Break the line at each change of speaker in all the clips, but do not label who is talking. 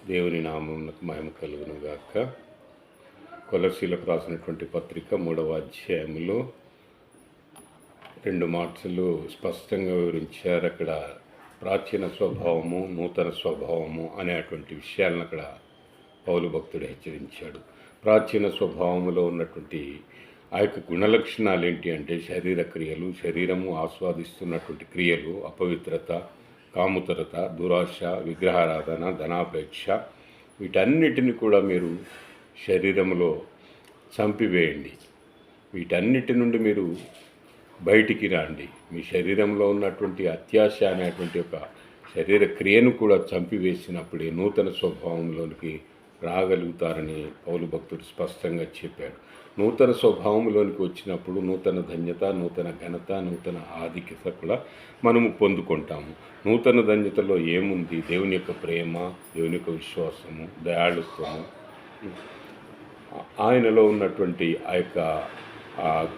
దేవుని నామమునకు మహిమ కలుగును గాక. కొలస్సీలకు రాసినటువంటి పత్రిక 3వ అధ్యాయంలో 2 మాటలు స్పష్టంగా వివరించారు. అక్కడ ప్రాచీన స్వభావము, నూతన స్వభావము అనేటువంటి విషయాలను అక్కడ పౌలు భక్తుడు హెచ్చరించాడు. ప్రాచీన స్వభావములో ఉన్నటువంటి ఆ యొక్క గుణలక్షణాలు ఏంటి అంటే శరీర క్రియలు, శరీరము ఆస్వాదిస్తున్నటువంటి క్రియలు, అపవిత్రత, కాముతరత, దురాశ, విగ్రహారాధన, ధనాపేక్ష, వీటన్నిటిని కూడా మీరు శరీరంలో చంపివేయండి. వీటన్నిటి నుండి మీరు బయటికి రండి. మీ శరీరంలో ఉన్నటువంటి అత్యాశ అనేటువంటి ఒక శరీర క్రియను కూడా చంపివేసినప్పుడే నూతన స్వభావంలోనికి రాగలుగుతారని పౌలు భక్తుడు స్పష్టంగా చెప్పాడు. నూతన స్వభావంలోనికి వచ్చినప్పుడు నూతన ధన్యత, నూతన ఘనత, నూతన ఆధిక్యత కూడా మనము పొందుకుంటాము. నూతన ధన్యతలో ఏముంది? దేవుని యొక్క ప్రేమ, దేవుని యొక్క విశ్వాసము, దయాళుత్వము, ఆయనలో ఉన్నటువంటి ఆ యొక్క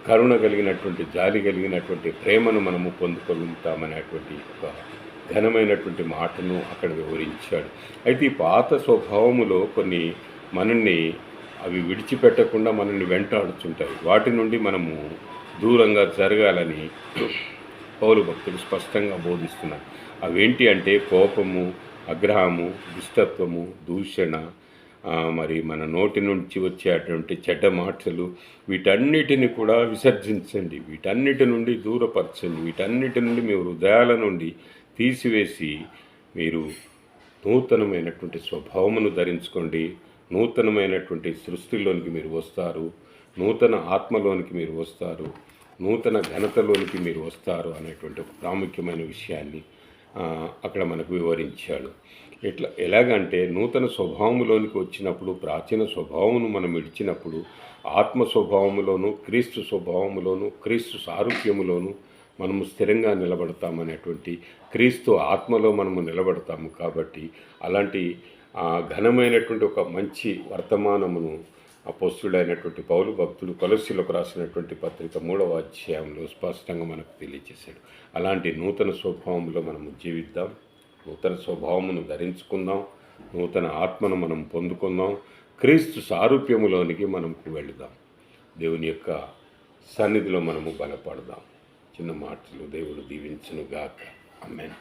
కరుణ కలిగినటువంటి, జాలి కలిగినటువంటి ప్రేమను మనము పొందుకుంటామనేటువంటి ఒక ఘనమైనటువంటి మాటను అక్కడ వివరించాడు. అయితే ఈ పాత స్వభావములో కొన్ని మనల్ని అవి విడిచిపెట్టకుండా మనల్ని వెంటాడుతుంటాయి. వాటి నుండి మనము దూరంగా జరగాలని పౌలు భక్తుడు స్పష్టంగా బోధిస్తున్నాడు. అవేంటి అంటే కోపము, ఆగ్రహము, దుష్టత్వము, దూషణ, మరి మన నోటి నుంచి వచ్చేటువంటి చెడ్డ మాటలు, వీటన్నిటిని కూడా విసర్జించండి. వీటన్నిటి నుండి దూరపరచండి. వీటన్నిటి నుండి మీ హృదయాల నుండి తీసివేసి మీరు నూతనమైనటువంటి స్వభావమును ధరించుకోండి. నూతనమైనటువంటి సృష్టిలోనికి మీరు వస్తారు. నూతన ఆత్మలోనికి మీరు వస్తారు. నూతన ఘనతలోనికి మీరు వస్తారు అనేటువంటి ఒక ప్రాముఖ్యమైన విషయాన్ని అక్కడ మనకు వివరించాడు. ఎలాగంటే నూతన స్వభావములోనికి వచ్చినప్పుడు, ప్రాచీన స్వభావమును మనం విడిచినప్పుడు, ఆత్మ స్వభావములోను, క్రీస్తు స్వభావములోను, క్రీస్తు సారూప్యములోను మనము స్థిరంగా నిలబడతామనేటువంటి, క్రీస్తు ఆత్మలో మనము నిలబడతాము. కాబట్టి అలాంటి ఘనమైనటువంటి ఒక మంచి వర్తమానమును అపోస్తుడైనటువంటి పౌలు భక్తుడు కొలస్సీలకు రాసినటువంటి పత్రిక 3వ అధ్యాయంలో స్పష్టంగా మనకు తెలియజేశాడు. అలాంటి నూతన స్వభావంలో మనము జీవిద్దాం, నూతన స్వభావమును ధరించుకుందాం, నూతన ఆత్మను మనం పొందుకుందాం, క్రీస్తు సారూప్యములోనికి మనకు వెళుదాం. దేవుని యొక్క సన్నిధిలో మనము బలపడదాం. చిన్న మాటలు దేవుడు దీవించును గాక. ఆమేన్.